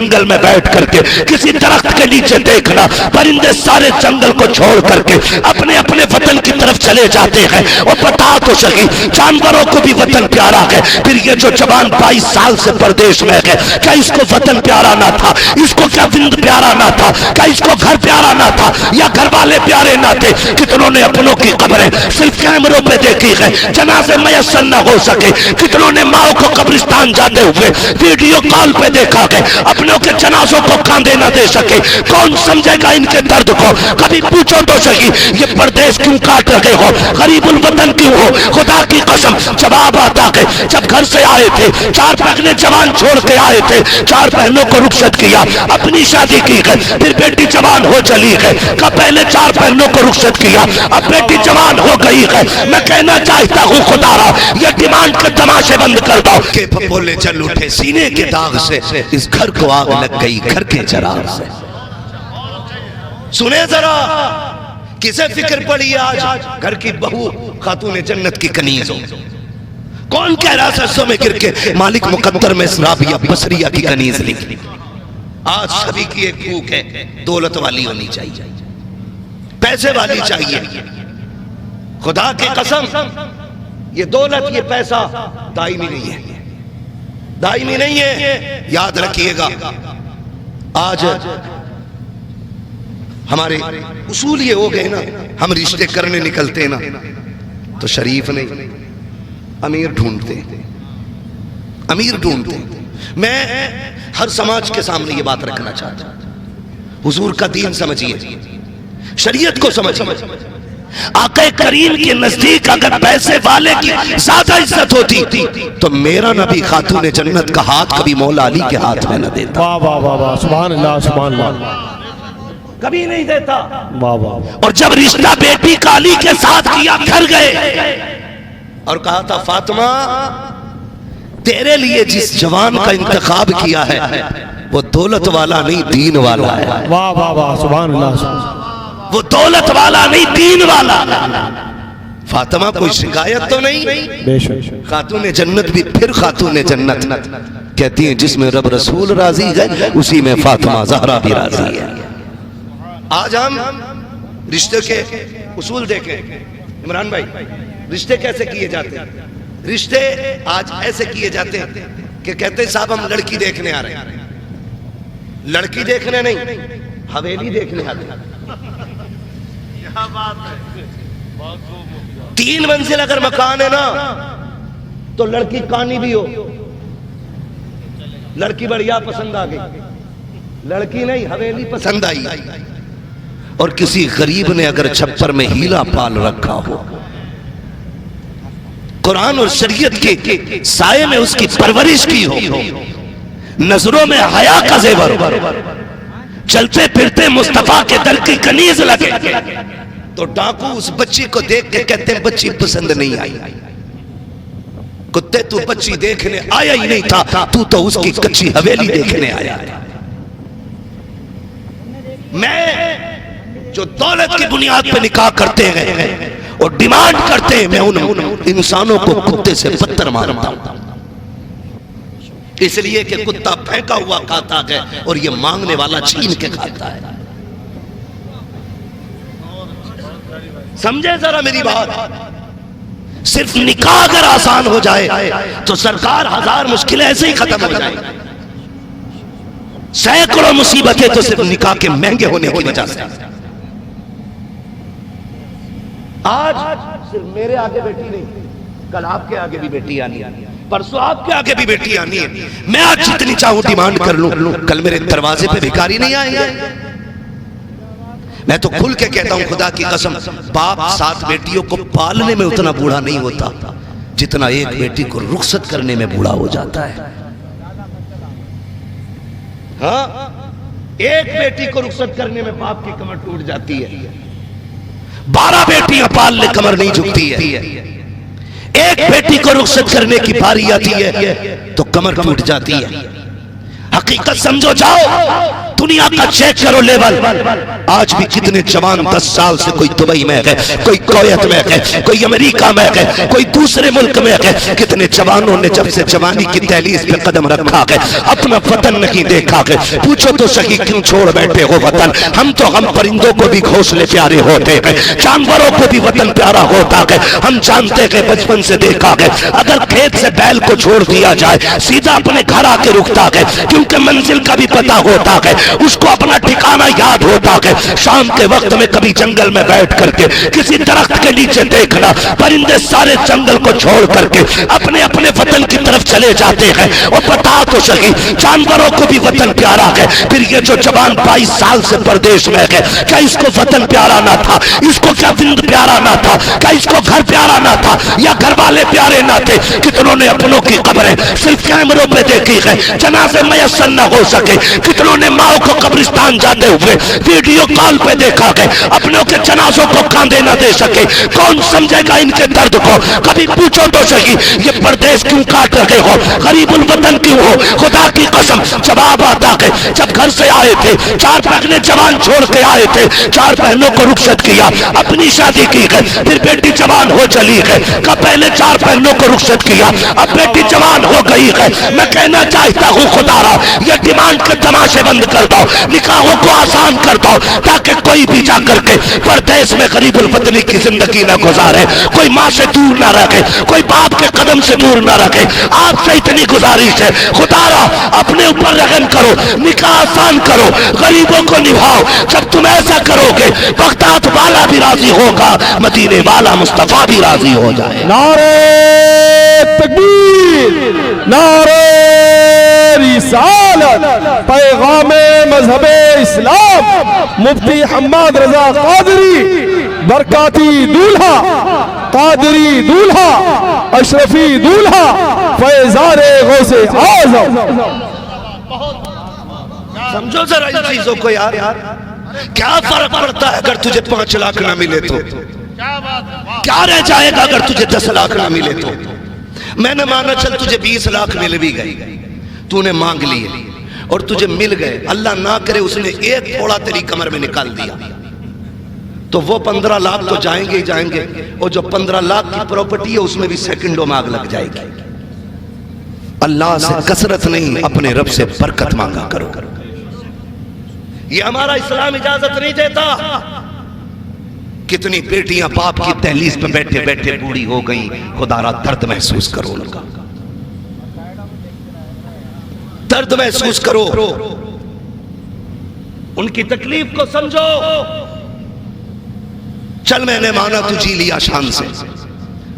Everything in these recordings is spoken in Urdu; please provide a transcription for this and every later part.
جنگل میں بیٹھ کر کے کسی درخت کے نیچے دیکھنا، پرندے سارے جنگل کو چھوڑ کر کے اپنے اپنے وطن کی طرف چلے جاتے ہیں. اور بتا تو صحیح جانوروں کو بھی وطن پیارا ہے، پھر یہ جو جوان 22 سال سے پردیش میں ہے، کیا اس کو وطن پیارا نہ تھا؟ اس کو کیا وند پیارا نہ تھا؟ کیا اس کو گھر پیارا نہ تھا؟ یا گھر والے پیارے نہ تھے؟ کتنوں نے اپنوں کی قبریں صرف کیمروں پہ دیکھی ہے، جنازے میسر نہ ہو سکے. کتنوں نے ماں کو قبرستان جاتے ہوئے ویڈیو کال پہ دیکھا ہے، اپنوں کے جنازوں کو کاندھے نہ دے سکے. کون سمجھے گا ان کے درد کو؟ کبھی پوچھو تو صحیح، یہ پردیش کیوں کاٹ رہے ہو؟ غریب الوطن کیوں ہو؟ خدا کی قسم جواب آتا ہے جب گھر سے آئے تھے، 4 بہنیں جوان چھوڑ کے آئے تھے، 4 بہنوں کو رخصت کیا، اپنی شادی کی ہے، پھر بیٹی جوان ہو چلی ہے. کا پہلے 4 بہنوں کو رخصت کیا، اب بیٹی جوان ہو گئی ہے. میں کہنا چاہتا ہوں خدا را یہ ڈیمانڈ کے تماشے بند کر دو کہ پھپھولے چل اٹھے سینے کے داغ سے، اس گھر کو آگ لگ گئی گھر کے چراغ سے. سنیں ذرا کسے فکر پڑی آج گھر کی بہو خاتون جنت کی کنیز ہو؟ کون کہہ رہا سرسوں میں گر کے مالک مقدر میں رابعہ بصریہ کی کنیز لکھی؟ آج سبھی کی ایک بھوک ہے، دولت والی ہونی چاہیے، پیسے والی چاہیے. خدا کی قسم یہ دولت یہ پیسہ دائمی نہیں ہے، دائمی نہیں ہے. یاد رکھیے گا آج ہمارے اصول یہ ہو گئے نا، ہم رشتے کرنے نکلتے نا تو شریف نہیں، امیر ڈھونڈتے، امیر ڈھونڈتے. میں ہر سماج کے سامنے یہ بات رکھنا چاہتا ہوں، حضور کا دین سمجھیے، شریعت کو سمجھیے. آقا کریم کے نزدیک اگر پیسے والے کی زیادہ عزت ہوتی تو میرا نبی خاتون جنت کا ہاتھ کبھی مولا علی کے ہاتھ میں نہ دیتا. واہ واہ واہ واہ، سبحان اللہ سبحان اللہ، کبھی نہیں دیتا. واہ واہ. اور جب رشتہ بیٹی کا علی کے ساتھ کیا گھر گئے اور کہا تھا فاطمہ تیرے لیے جس جوان کا انتخاب کیا ہے وہ دولت والا نہیں دین والا ہے. واہ واہ واہ، سبحان اللہ. وہ دولت والا نہیں دین والا. فاطمہ کوئی شکایت تو نہیں؟ بے شک. خاتون جنت بھی پھر خاتون جنت کہتی ہیں جس میں رب رسول راضی ہے اسی میں فاطمہ زہرا بھی راضی ہے. آج ہم رشتے کے اصول دیکھیں عمران بھائی، رشتے کیسے کیے جاتے ہیں؟ رشتے آج ایسے کیے جاتے ہیں کہ کہتے ہیں صاحب ہم لڑکی دیکھنے آ رہے ہیں. لڑکی دیکھنے نہیں، حویلی دیکھنے آتے ہیں. 3 منزل اگر مکان ہے نا تو لڑکی کانی بھی ہو، لڑکی بڑھیا پسند آ گئی، لڑکی نہیں حویلی پسند آئی. اور کسی غریب نے اگر چھپر میں ہیلا پال رکھا ہو، قرآن اور شریعت کے سائے میں اس کی پرورش کی ہو، نظروں میں حیا کا زیور، چلتے پھرتے مصطفیٰ کے در کی کنیز لگے تو ڈاکو اس بچی کو دیکھ کے کہتے ہیں بچی پسند نہیں آئی. کتے تو بچی دیکھنے آیا ہی نہیں تھا، تو تو اس کی کچی حویلی دیکھنے آیا. میں جو دولت کی بنیاد پہ نکاح کرتے ہیں اور ڈیمانڈ کرتے ہیں، میں ان انسانوں کو کتے سے بدتر مانتا ہوں. اس لیے کہ کتا پھینکا ہوا کھاتا ہے اور یہ مانگنے والا چھین کے کھاتا ہے. سمجھے ذرا میری بات؟ صرف نکاح اگر آسان ہو جائے تو سرکار 1000 مشکلیں ایسے ہی ختم ہو جائیں. سینکڑوں مصیبتیں تو صرف نکاح کے مہنگے ہونے کی وجہ سے. آج صرف میرے آگے بیٹی نہیں، کل آپ کے آگے بھی بیٹی آنی ہے، پرسوں آپ کے آگے بھی بیٹی آنی ہے. میں آج جتنی چاہوں ڈیمانڈ کر لوں، کل میرے دروازے پہ بھکاری نہیں آئیں گے. میں تو کھل کے کہتا ہوں خدا کی قسم، باپ 7 بیٹیوں کو پالنے میں اتنا بوڑھا نہیں ہوتا جتنا ایک بیٹی کو رخصت کرنے میں بوڑھا ہو جاتا ہے. ہاں، ایک بیٹی کو رخصت کرنے میں باپ کی کمر ٹوٹ جاتی ہے، 12 بیٹیاں پال لے کمر نہیں جھکتی ہے. ایک بیٹی کو رخصت کرنے کی باری آتی ہے تو کمر ٹوٹ جاتی ہے. حقیقت سمجھو جاؤ دنیا کا چیک کرو لیول. آج بھی کتنے جوان 10 سال سے کوئی دبئی میں گئے, کوئی کویت میں گئے, کوئی امریکہ میں گئے, کوئی دوسرے ملک میں گئے. کتنے جوانوں نے جب سے جوانی کی دہلیز پہ قدم رکھا گئے اپنا وطن نہیں دیکھا گئے. پوچھو تو صحیح کیوں چھوڑ بیٹھے ہو وطن؟ ہم تو ہم پرندوں کو بھی گھونسلے پیارے ہوتے ہیں, جانوروں کو بھی وطن پیارا ہوتا ہے. ہم جانتے کہ بچپن سے دیکھا گئے اگر کھیت سے بیل کو چھوڑ دیا جائے سیدھا اپنے گھر آ کے رکتا ہے, کیونکہ منزل کا بھی پتہ ہوتا ہے, اس کو اپنا ٹھکانہ یاد ہوتا ہے. شام کے وقت میں کبھی جنگل میں بیٹھ کر کے کسی درخت کے نیچے دیکھنا, پرندے سارے جنگل کو چھوڑ کر کے اپنے اپنے وطن کی طرف چلے جاتے ہیں. اور بتا تو صحیح جانوروں کو بھی وطن پیارا ہے. پھر یہ جو جوان 22 سال سے پردیش میں ہے, کیا اس کو وطن پیارا نہ تھا؟ اس کو کیا وند پیارا نہ تھا؟ کیا اس کو گھر پیارا نہ تھا یا گھر والے پیارے نہ تھے؟ کتنوں نے اپنوں کی قبریں صرف کیمروں پہ دیکھی ہے, جنازے میسر نہ ہو سکے. کتنوں نے ماں کو قبرستان جاتے ہوئے ویڈیو کال پہ دیکھا ہے, اپنوں کے جنازوں کو کاندھے نہ دے سکے. کون سمجھے گا ان کے درد کو؟ کبھی پوچھو تو صحیح یہ پردیس کیوں کاٹ رہے ہو, غریب الوطن کیوں ہو؟ خدا کی قسم جواب آتا ہے جب گھر سے آئے تھے 4 بہنیں جوان چھوڑ کے آئے تھے, 4 بہنوں کو رخصت کیا, اپنی شادی کی ہے, پھر بیٹی جوان ہو چلی ہے. کہ پہلے 4 بہنوں کو رخصت کیا, اب بیٹی جوان ہو گئی ہے. میں کہنا چاہتا ہوں خدا را یہ ڈیمانڈ کے تماشے بند کر دو, نکاحوں کو آسان کر دو, تاکہ کوئی بھی جا کر کے پردیس میں غریب الوطنی کی زندگی نہ گزارے, کوئی ماں سے دور نہ رکھے, کوئی باپ کے قدم سے دور نہ رکھے. آپ سے اتنی گزارش ہے خدا را اپنے اوپر رحم کرو, نکاح آسان کرو, غریبوں کو نبھاؤ. جب تم ایسا کرو گے بغداد والا بھی راضی ہوگا, مدینے والا مصطفیٰ بھی راضی ہو جائے. نعرہ تکبیر, نعرہ رسالت, پیغام مذہب اسلام, مفتی حماد رضا قادری, برکاتی دولہا, قادری دولہا, اشرفی دولہا, فیضان غوث اعظم. سمجھو ذرا ان چیزوں کو یار, کیا فرق پڑتا ہے اگر تجھے 5 لاکھ نہ ملے تو؟ کیا رہ جائے گا اگر تجھے 10 لاکھ نہ ملے تو؟ میں نے مانا چل تجھے 20 لاکھ مل بھی گئے, تو نے مانگ لیے اور تجھے مل گئے, اللہ نہ کرے اس نے ایک تھوڑا تیری کمر میں نکال دیا, تو وہ 15 لاکھ تو جائیں گے ہی جائیں گے, اور جو 15 لاکھ کی پراپرٹی ہے اس میں بھی سیکنڈوں میں آگ لگ جائے گی. اللہ سے کثرت نہیں اپنے رب سے برکت مانگا کرو. یہ ہمارا اسلام اجازت نہیں دیتا. کتنی بیٹیاں باپ کی دہلیز پہ بیٹھے بیٹھے بوڑھی ہو گئیں, خدا را درد محسوس کرو, ان کا درد محسوس کرو, ان کی تکلیف کو سمجھو. چل میں نے مانا تو جی لیا شان سے,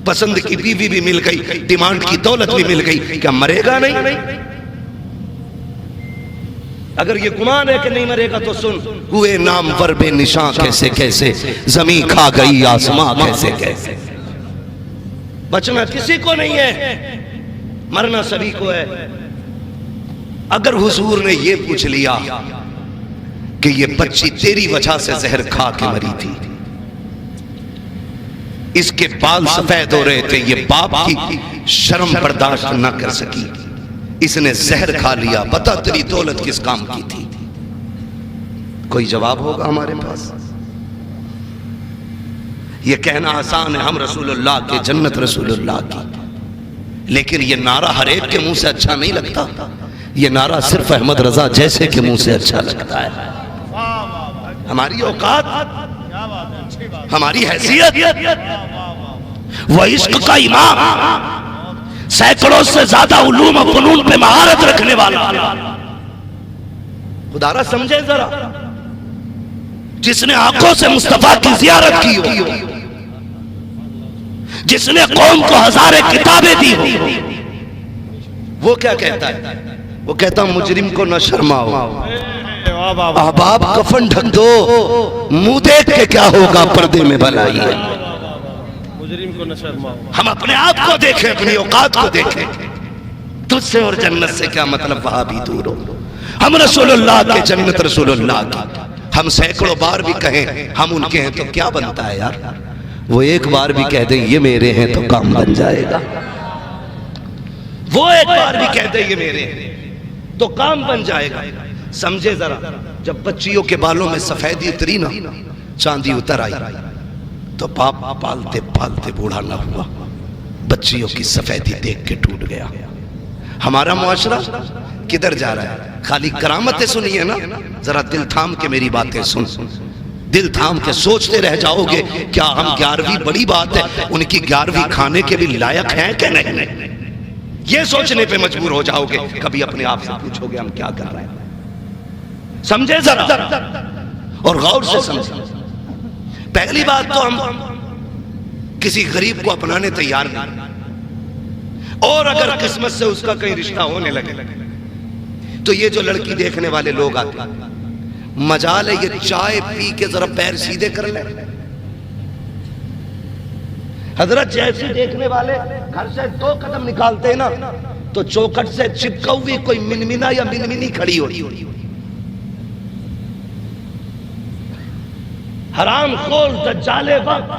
پسند کی بیوی بھی مل گئی, ڈیمانڈ کی دولت بھی مل گئی, کیا مرے گا نہیں؟ اگر یہ گمان ہے کہ نہیں مرے گا تو سن, ہوئے نامور بے نشاں کیسے کیسے, زمین کھا گئی آسماں کیسے کیسے. بچنا کسی کو نہیں ہے, مرنا سبھی کو ہے. اگر حضور نے یہ پوچھ لیا کہ یہ بچی تیری وجہ سے زہر کھا کے مری تھی, اس کے بال سفید ہو رہے تھے, یہ باپ کی شرم برداشت نہ کر سکی, اس نے زہر کھا لیا, بتا تیری دولت کس کام کی تھی؟ کوئی جواب ہوگا ہمارے پاس؟ یہ کہنا آسان ہے ہم رسول اللہ کے, جنت رسول اللہ کی, لیکن یہ نعرہ ہر ایک کے منہ سے اچھا نہیں لگتا. یہ نعرہ صرف احمد رضا جیسے کے منہ سے اچھا لگتا ہے. ہماری اوقات, ہماری حیثیت, وہ عشق کا امام, سینکڑوں سے زیادہ علوم و فنون پہ مہارت رکھنے والا, خدا را سمجھے ذرا, جس نے آنکھوں سے مصطفیٰ کی زیارت کی ہو, جس نے قوم کو 1000 کتابیں دی ہو, وہ کیا کہتا ہے؟ وہ کہتا مجرم کو نہ شرماؤ, احباب کفن ڈھک دو, منہ دیکھ کے کیا ہوگا پردے میں بھلائی ہے. ہم اپنے آپ کو دیکھیں, اپنی اوقات کو دیکھیں. تجھ سے اور جنت سے کیا مطلب, وہاں بھی دور ہو. ہم رسول اللہ کے, جنت رسول اللہ کی. ہم سینکڑوں بار بھی کہیں ہم ان کے ہیں تو کیا بنتا ہے یار, وہ ایک بار بھی کہہ دیں یہ میرے ہیں تو کام بن جائے گا. وہ ایک بار بھی کہہ دیں یہ میرے ہیں تو کام بن جائے گا. سمجھے ذرا، جب بچیوں کے بالوں میں سفیدی اتری نا، چاندی اتر آئی، تو باپ پالتے پالتے بوڑھا نہ ہوا، بچیوں کی سفیدی دیکھ کے ٹوٹ گیا۔ ہمارا معاشرہ کدھر جا رہا ہے؟ خالی کرامتیں سنیے نا، ذرا دل تھام کے میری باتیں سن، دل تھام کے سوچتے رہ جاؤ گے کیا ہم 11ویں بڑی بات ہے ان کی 11ویں کھانے کے بھی لائق ہیں کہ نہیں؟ یہ سوچنے پہ مجبور ہو جاؤ گے، کبھی اپنے آپ سے پوچھو گے ہم کیا کر رہے ہیں؟ سمجھے ذرا اور غور سے سمجھے۔ پہلی بات تو ہم کسی غریب کو اپنانے تیار نہیں، اور اگر قسمت سے اس کا کہیں رشتہ ہونے لگے تو یہ جو لڑکی دیکھنے والے لوگ آتے ہیں، مجال ہے یہ چائے پی کے ذرا پیر سیدھے کر لیں۔ حضرت جیسے دیکھنے والے گھر سے 2 قدم نکالتے ہیں نا تو چوکھٹ سے چپکا ہوئی کوئی منمنا یا منمنی کھڑی ہوئی، حرام خور دجال وقت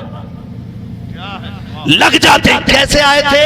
لگ جاتے۔ کیسے آئے تھے؟